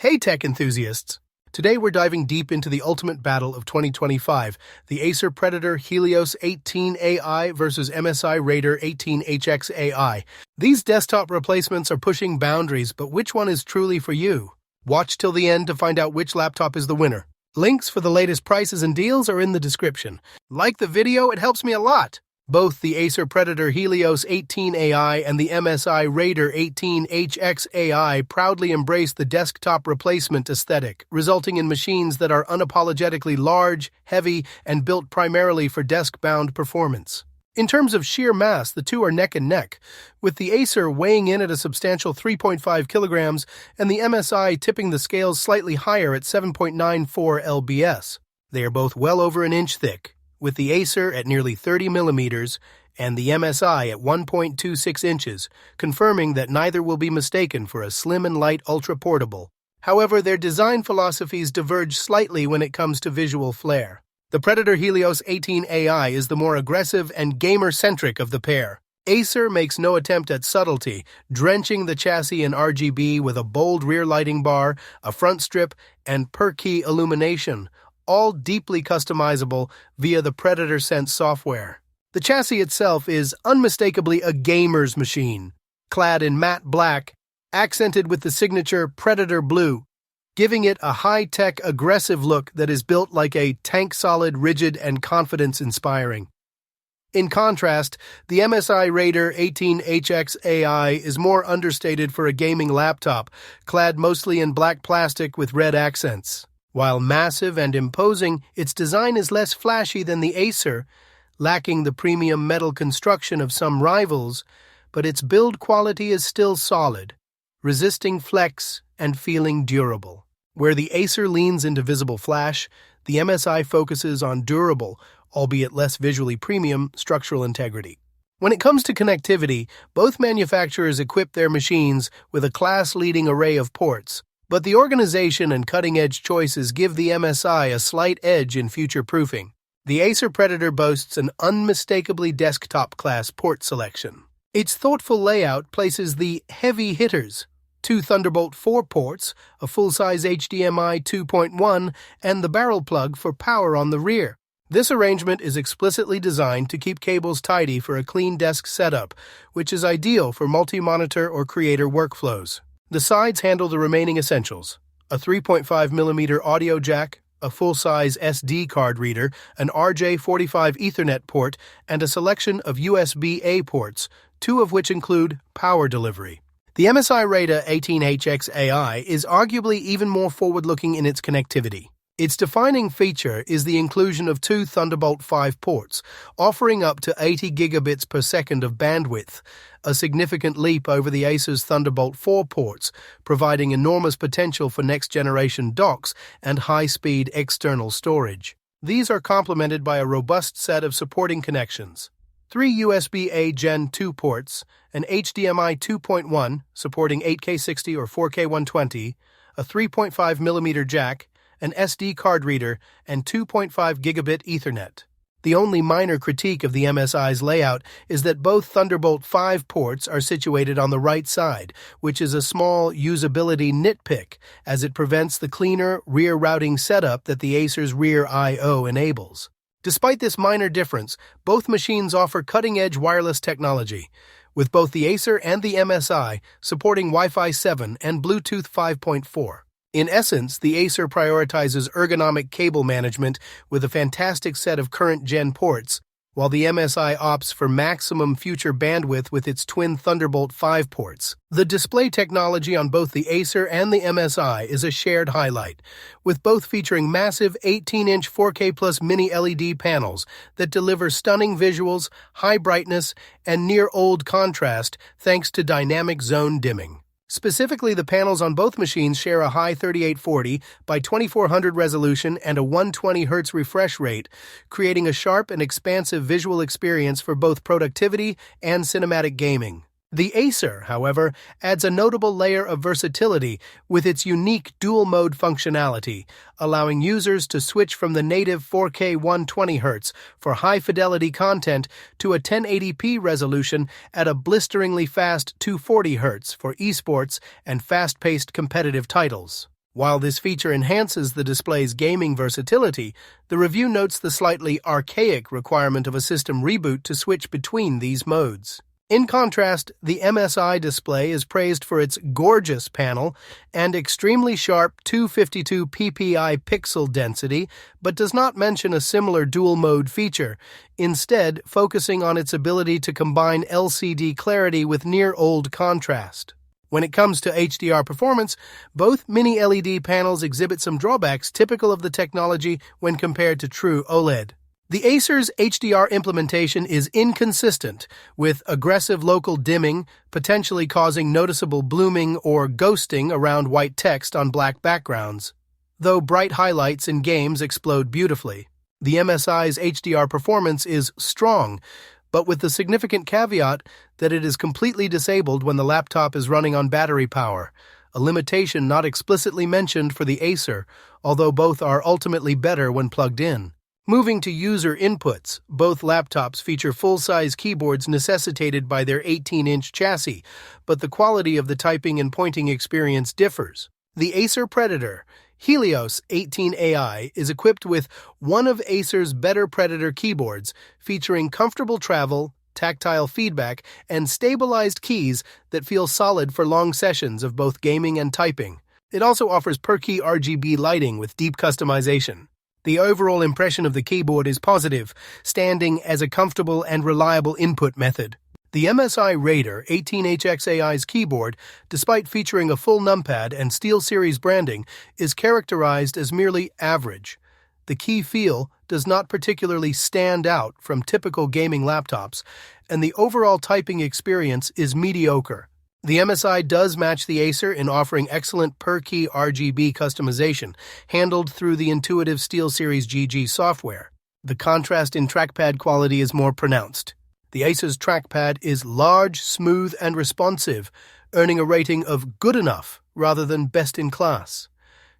Hey tech enthusiasts! Today we're diving deep into the ultimate battle of 2025, the Acer Predator Helios 18AI versus MSI Raider 18HX AI. These desktop replacements are pushing boundaries, but which one is truly for you? Watch till the end to find out which laptop is the winner. Links for the latest prices and deals are in the description. Like the video, it helps me a lot. Both the Acer Predator Helios 18AI and the MSI Raider 18HX AI proudly embrace the desktop replacement aesthetic, resulting in machines that are unapologetically large, heavy, and built primarily for desk-bound performance. In terms of sheer mass, the two are neck and neck, with the Acer weighing in at a substantial 3.5 kilograms and the MSI tipping the scales slightly higher at 7.94 lbs. They are both well over an inch thick, with the Acer at nearly 30 millimeters and the MSI at 1.26 inches, confirming that neither will be mistaken for a slim and light ultra-portable. However, their design philosophies diverge slightly when it comes to visual flair. The Predator Helios 18AI is the more aggressive and gamer-centric of the pair. Acer makes no attempt at subtlety, drenching the chassis in RGB with a bold rear lighting bar, a front strip, and per-key illumination, all deeply customizable via the Predator Sense software. The chassis itself is unmistakably a gamer's machine, clad in matte black, accented with the signature Predator blue, giving it a high-tech, aggressive look that is built like a tank-solid, rigid, and confidence-inspiring. In contrast, the MSI Raider 18HX AI is more understated for a gaming laptop, clad mostly in black plastic with red accents. While massive and imposing, its design is less flashy than the Acer, lacking the premium metal construction of some rivals, but its build quality is still solid, resisting flex and feeling durable. Where the Acer leans into visible flash, the MSI focuses on durable, albeit less visually premium, structural integrity. When it comes to connectivity, both manufacturers equip their machines with a class-leading array of ports, but the organization and cutting-edge choices give the MSI a slight edge in future-proofing. The Acer Predator boasts an unmistakably desktop-class port selection. Its thoughtful layout places the heavy hitters, 2 Thunderbolt 4 ports, a full-size HDMI 2.1, and the barrel plug for power on the rear. This arrangement is explicitly designed to keep cables tidy for a clean desk setup, which is ideal for multi-monitor or creator workflows. The sides handle the remaining essentials: a 3.5mm audio jack, a full-size SD card reader, an RJ45 Ethernet port, and a selection of USB-A ports, 2 of which include power delivery. The MSI Raider 18HX AI is arguably even more forward-looking in its connectivity. Its defining feature is the inclusion of 2 Thunderbolt 5 ports, offering up to 80 gigabits per second of bandwidth, a significant leap over the Acer's Thunderbolt 4 ports, providing enormous potential for next-generation docks and high-speed external storage. These are complemented by a robust set of supporting connections: 3 USB-A Gen 2 ports, an HDMI 2.1 supporting 8K60 or 4K 120, a 3.5mm jack, an SD card reader, and 2.5 gigabit Ethernet. The only minor critique of the MSI's layout is that both Thunderbolt 5 ports are situated on the right side, which is a small usability nitpick, as it prevents the cleaner rear routing setup that the Acer's Rear I/O enables. Despite this minor difference, both machines offer cutting-edge wireless technology, with both the Acer and the MSI supporting Wi-Fi 7 and Bluetooth 5.4. In essence, the Acer prioritizes ergonomic cable management with a fantastic set of current-gen ports, while the MSI opts for maximum future bandwidth with its twin Thunderbolt 5 ports. The display technology on both the Acer and the MSI is a shared highlight, with both featuring massive 18-inch 4K plus mini LED panels that deliver stunning visuals, high brightness, and near-old contrast thanks to dynamic zone dimming. Specifically, the panels on both machines share a high 3840 by 2400 resolution and a 120 Hz refresh rate, creating a sharp and expansive visual experience for both productivity and cinematic gaming. The Acer, however, adds a notable layer of versatility with its unique dual-mode functionality, allowing users to switch from the native 4K 120Hz for high-fidelity content to a 1080p resolution at a blisteringly fast 240Hz for esports and fast-paced competitive titles. While this feature enhances the display's gaming versatility, the review notes the slightly archaic requirement of a system reboot to switch between these modes. In contrast, the MSI display is praised for its gorgeous panel and extremely sharp 252 ppi pixel density, but does not mention a similar dual-mode feature, instead focusing on its ability to combine LCD clarity with near-old contrast. When it comes to HDR performance, both mini-LED panels exhibit some drawbacks typical of the technology when compared to true OLED. The Acer's HDR implementation is inconsistent, with aggressive local dimming potentially causing noticeable blooming or ghosting around white text on black backgrounds, though bright highlights in games explode beautifully. The MSI's HDR performance is strong, but with the significant caveat that it is completely disabled when the laptop is running on battery power, a limitation not explicitly mentioned for the Acer, although both are ultimately better when plugged in. Moving to user inputs, both laptops feature full-size keyboards necessitated by their 18-inch chassis, but the quality of the typing and pointing experience differs. The Acer Predator Helios 18AI is equipped with one of Acer's better Predator keyboards, featuring comfortable travel, tactile feedback, and stabilized keys that feel solid for long sessions of both gaming and typing. It also offers per-key RGB lighting with deep customization. The overall impression of the keyboard is positive, standing as a comfortable and reliable input method. The MSI Raider 18HXAI's keyboard, despite featuring a full numpad and SteelSeries branding, is characterized as merely average. The key feel does not particularly stand out from typical gaming laptops, and the overall typing experience is mediocre. The MSI does match the Acer in offering excellent per-key RGB customization, handled through the intuitive SteelSeries GG software. The contrast in trackpad quality is more pronounced. The Acer's trackpad is large, smooth, and responsive, earning a rating of good enough rather than best in class.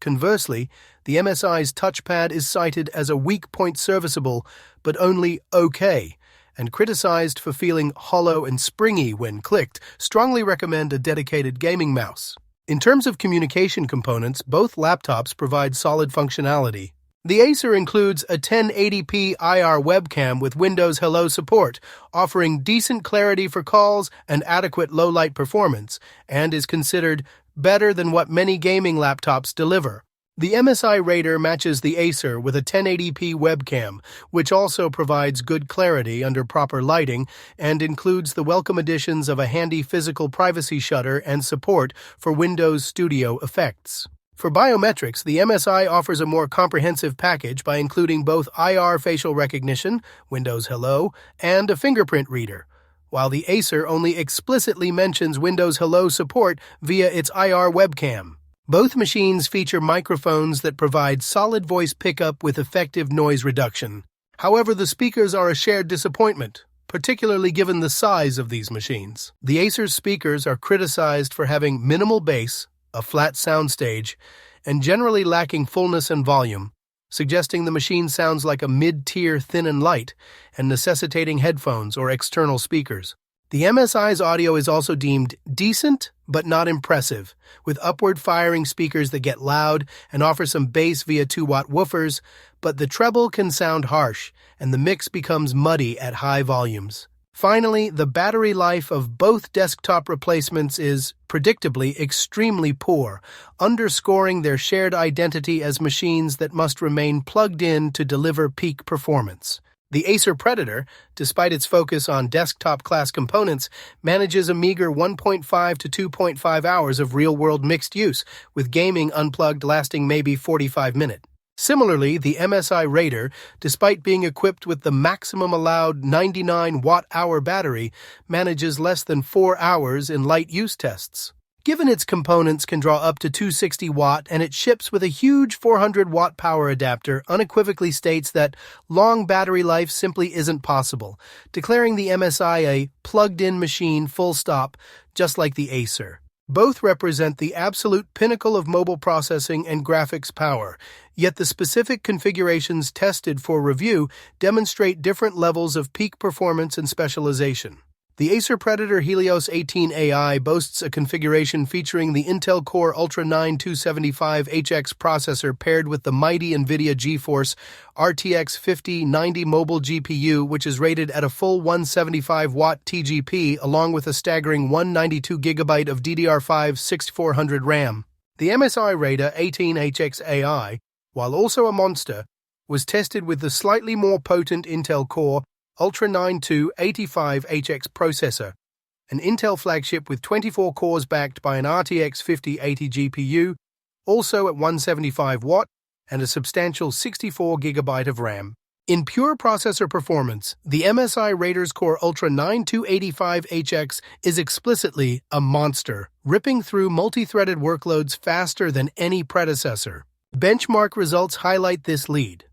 Conversely, the MSI's touchpad is cited as a weak point serviceable, but only okay, and criticized for feeling hollow and springy when clicked. Strongly recommend a dedicated gaming mouse. In terms of communication components, both laptops provide solid functionality. The Acer includes a 1080p IR webcam with Windows Hello support, offering decent clarity for calls and adequate low-light performance, and is considered better than what many gaming laptops deliver. The MSI Raider matches the Acer with a 1080p webcam, which also provides good clarity under proper lighting and includes the welcome additions of a handy physical privacy shutter and support for Windows Studio effects. For biometrics, the MSI offers a more comprehensive package by including both IR facial recognition, Windows Hello, and a fingerprint reader, while the Acer only explicitly mentions Windows Hello support via its IR webcam. Both machines feature microphones that provide solid voice pickup with effective noise reduction. However, the speakers are a shared disappointment, particularly given the size of these machines. The Acer's speakers are criticized for having minimal bass, a flat soundstage, and generally lacking fullness and volume, suggesting the machine sounds like a mid-tier thin and light and necessitating headphones or external speakers. The MSI's audio is also deemed decent but not impressive, with upward-firing speakers that get loud and offer some bass via 2-watt woofers, but the treble can sound harsh, and the mix becomes muddy at high volumes. Finally, the battery life of both desktop replacements is, predictably, extremely poor, underscoring their shared identity as machines that must remain plugged in to deliver peak performance. The Acer Predator, despite its focus on desktop-class components, manages a meager 1.5 to 2.5 hours of real-world mixed use, with gaming unplugged lasting maybe 45 minutes. Similarly, the MSI Raider, despite being equipped with the maximum allowed 99 watt-hour battery, manages less than 4 hours in light use tests. Given its components can draw up to 260 watt and it ships with a huge 400 watt power adapter, unequivocally states that long battery life simply isn't possible, declaring the MSI a plugged-in machine full stop, just like the Acer. Both represent the absolute pinnacle of mobile processing and graphics power, yet the specific configurations tested for review demonstrate different levels of peak performance and specialization. The Acer Predator Helios 18AI boasts a configuration featuring the Intel Core Ultra 9 275HX processor paired with the mighty NVIDIA GeForce RTX 5090 mobile GPU, which is rated at a full 175-watt TGP, along with a staggering 192GB of DDR5 6400 RAM. The MSI Raider 18HX-AI, while also a monster, was tested with the slightly more potent Intel Core Ultra 9 285HX processor, an Intel flagship with 24 cores backed by an RTX 5080 GPU, also at 175 watt, and a substantial 64GB of RAM. In pure processor performance, the MSI Raider's Core Ultra 9 285HX is explicitly a monster, ripping through multi-threaded workloads faster than any predecessor. Benchmark results highlight this lead.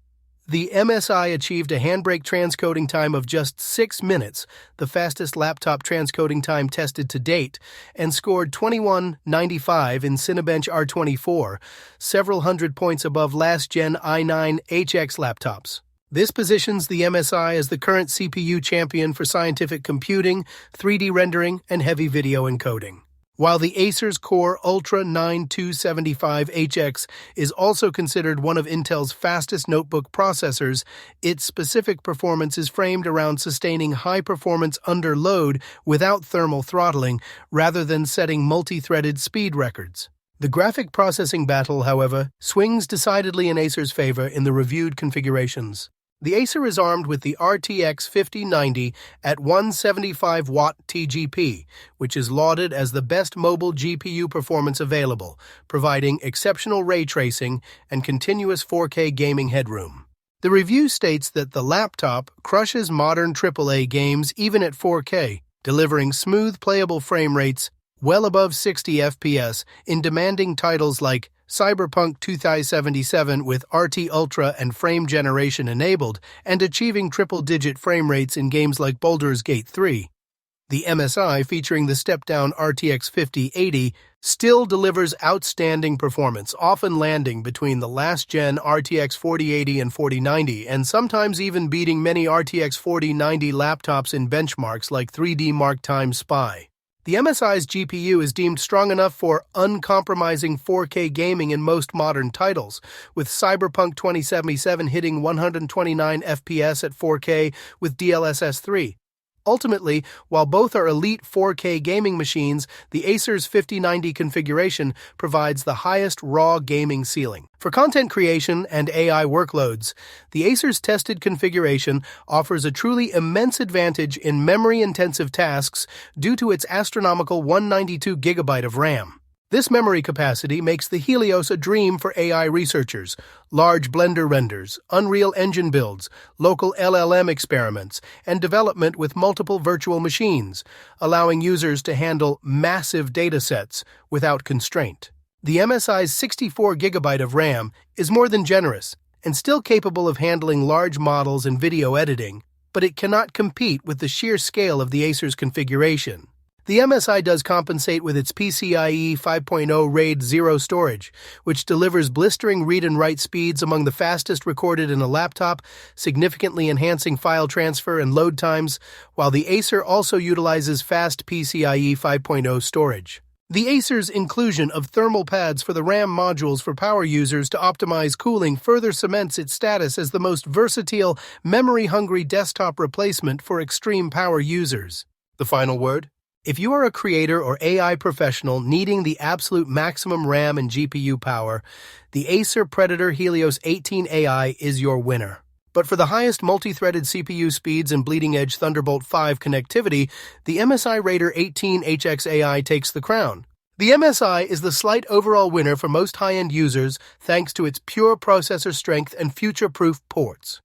The MSI achieved a handbrake transcoding time of just 6 minutes, the fastest laptop transcoding time tested to date, and scored 2195 in Cinebench R24, several hundred points above last-gen i9HX laptops. This positions the MSI as the current CPU champion for scientific computing, 3D rendering, and heavy video encoding. While the Acer's Core Ultra 9 275HX is also considered one of Intel's fastest notebook processors, its specific performance is framed around sustaining high performance under load without thermal throttling, rather than setting multi-threaded speed records. The graphic processing battle, however, swings decidedly in Acer's favor in the reviewed configurations. The Acer is armed with the RTX 5090 at 175-watt TGP, which is lauded as the best mobile GPU performance available, providing exceptional ray tracing and continuous 4K gaming headroom. The review states that the laptop crushes modern AAA games even at 4K, delivering smooth playable frame rates well above 60 FPS in demanding titles like Cyberpunk 2077 with RT Ultra and frame generation enabled, and achieving triple-digit frame rates in games like Baldur's Gate 3. The MSI, featuring the step-down RTX 5080, still delivers outstanding performance, often landing between the last-gen RTX 4080 and 4090, and sometimes even beating many RTX 4090 laptops in benchmarks like 3D Mark Time Spy. The MSI's GPU is deemed strong enough for uncompromising 4K gaming in most modern titles, with Cyberpunk 2077 hitting 129 FPS at 4K with DLSS 3. Ultimately, while both are elite 4K gaming machines, the Acer's 5090 configuration provides the highest raw gaming ceiling. For content creation and AI workloads, the Acer's tested configuration offers a truly immense advantage in memory-intensive tasks due to its astronomical 192GB of RAM. This memory capacity makes the Helios a dream for AI researchers. Large Blender renders, Unreal Engine builds, local LLM experiments, and development with multiple virtual machines, allowing users to handle massive datasets without constraint. The MSI's 64GB of RAM is more than generous and still capable of handling large models and video editing, but it cannot compete with the sheer scale of the Acer's configuration. The MSI does compensate with its PCIe 5.0 RAID 0 storage, which delivers blistering read and write speeds among the fastest recorded in a laptop, significantly enhancing file transfer and load times, while the Acer also utilizes fast PCIe 5.0 storage. The Acer's inclusion of thermal pads for the RAM modules for power users to optimize cooling further cements its status as the most versatile, memory-hungry desktop replacement for extreme power users. The final word? If you are a creator or AI professional needing the absolute maximum RAM and GPU power, the Acer Predator Helios 18AI is your winner. But for the highest multi-threaded CPU speeds and bleeding-edge Thunderbolt 5 connectivity, the MSI Raider 18HX-AI takes the crown. The MSI is the slight overall winner for most high-end users thanks to its pure processor strength and future-proof ports.